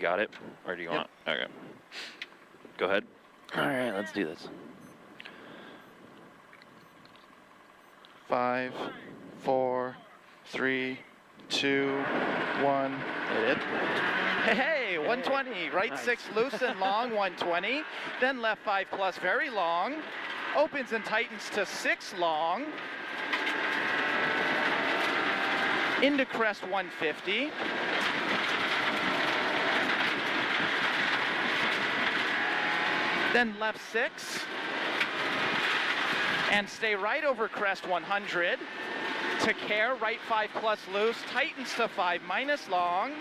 You got it? Or do you want? Okay. Go ahead. All right, let's do this. 5, 4, 3, 2, 1. Hit it. Hey, 120. Right Nice. 6 loose and long, 120. Then left 5 plus very long. Opens and tightens to 6 long. Into crest 150. Then left 6. And stay right over crest 100. To care, right 5 plus loose, tightens to 5 minus long.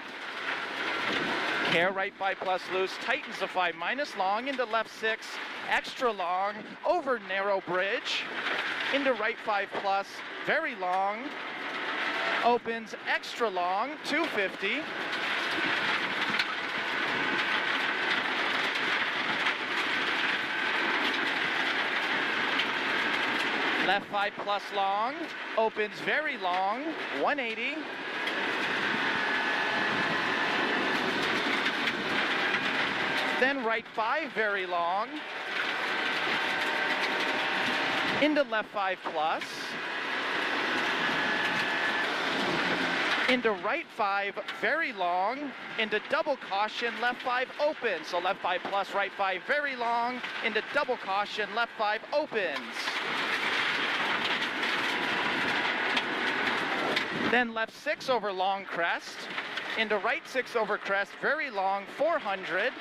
Care, right 5 plus loose, tightens to 5 minus long, into left 6, extra long, over narrow bridge, into right 5 plus, very long, opens extra long, 250. Left 5 plus long, opens very long, 180. Then right 5 very long, into left 5 plus, into right 5 very long, into double caution, left 5 open. So left 5 plus, right 5 very long, into double caution, left 5 opens. Then left 6 over long crest, into right 6 over crest, very long, 400.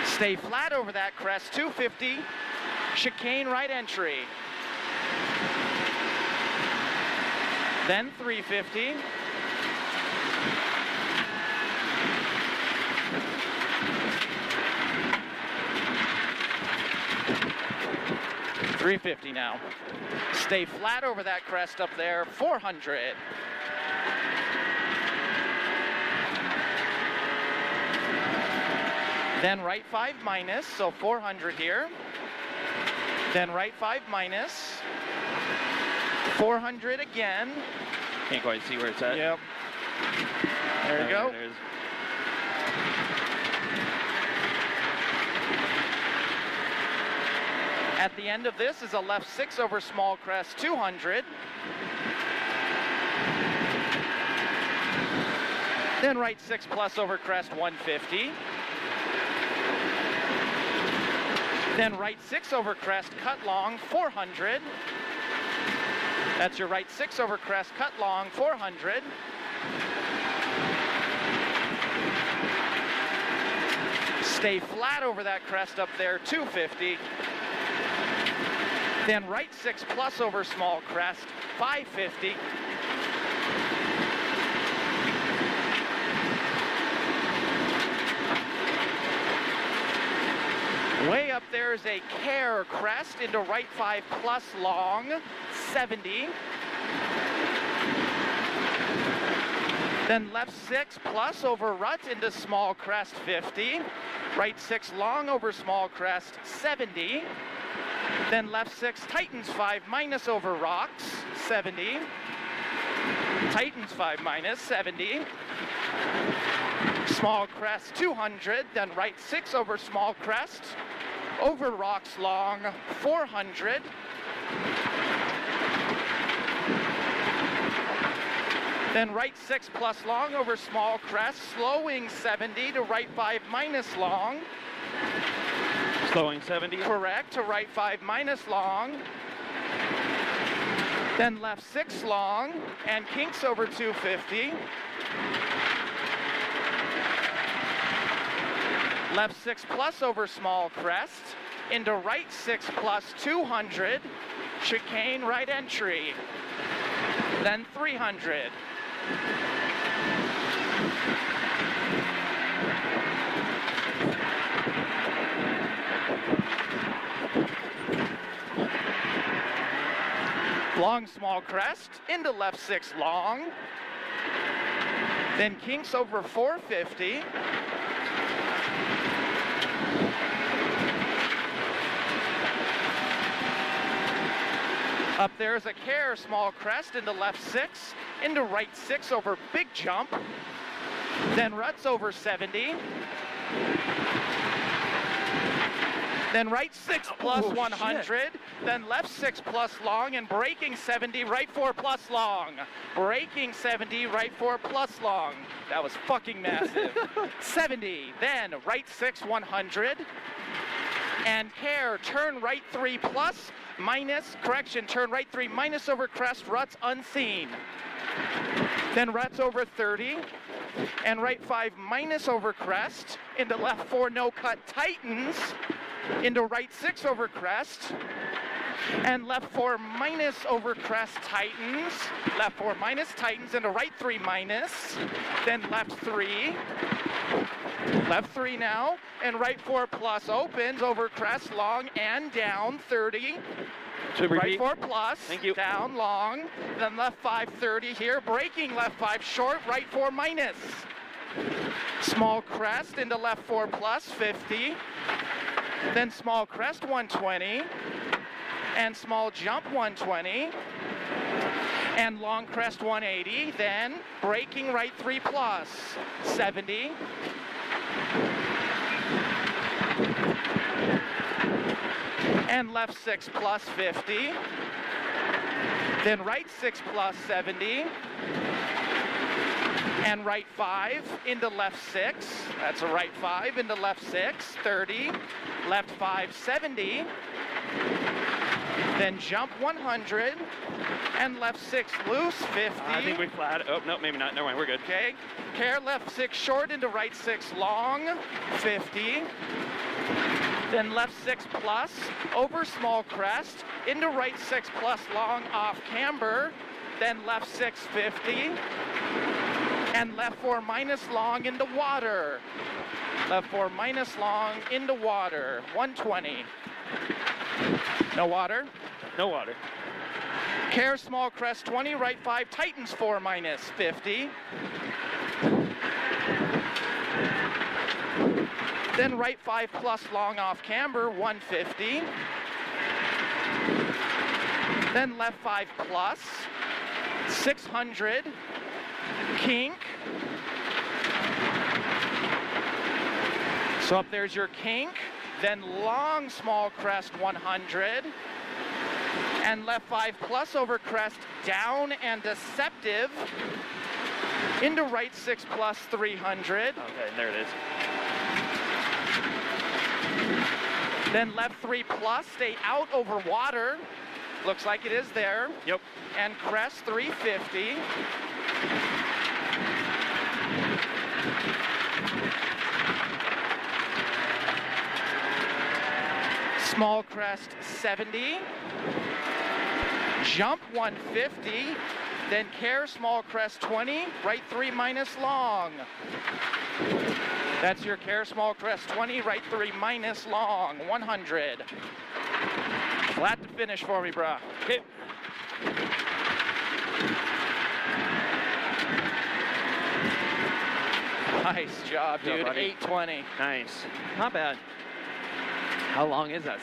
Stay flat over that crest, 250. Chicane right entry. Then 350. $350 now. Stay flat over that crest up there, 400. Then right 5 minus, so 400 here. Then right 5 minus, 400 again. Can't quite see where it's at. Yep. There you go. There it is. At the end of this is a left 6 over small crest, 200. Then right 6 plus over crest, 150. Then right 6 over crest, cut long, 400. That's your right 6 over crest, cut long, 400. Stay flat over that crest up there, 250. Then right 6 plus over small crest, 550. Way up there is a care crest into right 5 plus long, 70. Then left 6 plus over rut into small crest, 50. Right 6 long over small crest, 70. Then left 6 tightens 5 minus over rocks, 70. Tightens 5 minus, 70. Small crest, 200. Then right 6 over small crest, over rocks long, 400. Then right 6 plus long over small crest, slowing 70 to right 5 minus long. Slowing 70. Correct, to right 5 minus long. Then left 6 long and kinks over 250. Left 6 plus over small crest into right 6 plus 200. Chicane right entry. Then 300. Long small crest into left 6 long. Then kinks over 450. Up there's a care, small crest into left 6, into right 6 over big jump. Then ruts over 70. Then right 6 plus 100. Shit. Then left 6 plus long and braking 70, right 4 plus long. Braking 70, right 4 plus long. That was fucking massive. 70. Then right 6 100. And care, turn right 3 plus, minus, correction, turn right 3 minus over crest, ruts unseen. Then ruts over 30, and right 5 minus over crest, into left 4 no cut tightens, into right 6 over crest, and left 4 minus over crest tightens, left 4 minus tightens, into right 3 minus, then left 3, left 3 now, and right 4 plus opens over crest long and down 30. Right 4 plus, thank you. Down long, then left 5 30 here, braking left 5 short, right 4 minus. Small crest into left 4 plus 50, then small crest 120, and small jump 120, and long crest 180, then braking right 3 plus 70. And left 6 plus 50, then right 6 plus 70, and right 5 into left 6, that's a right 5 into left 6, 30, left 5 70, then jump 100, and left 6 loose 50. I think we flat. Oh, no, maybe not. Never mind, we're good. Okay, care left 6 short into right 6 long, 50. Then left 6 plus, over small crest, into right 6 plus long off camber, then left 6 50, and left 4 minus long into water. Left 4 minus long into water, 120. No water? No water. Care small crest 20, right 5, tightens 4 minus 50. Then right 5 plus long off camber, 150. Then left 5 plus, 600, kink. So up there's your kink. Then long small crest 100. And left 5 plus over crest, down and deceptive. Into right 6 plus 300. Okay, there it is. Then left 3 plus, stay out over water. Looks like it is there. Yep. And crest 350. Small crest 70. Jump 150. Then care small crest 20. Right 3 minus long. That's your care small crest 20, right 3 minus long, 100. Flat to finish for me, brah. Okay. Nice job, dude. Good job, buddy. 820. Nice. Not bad. How long is that?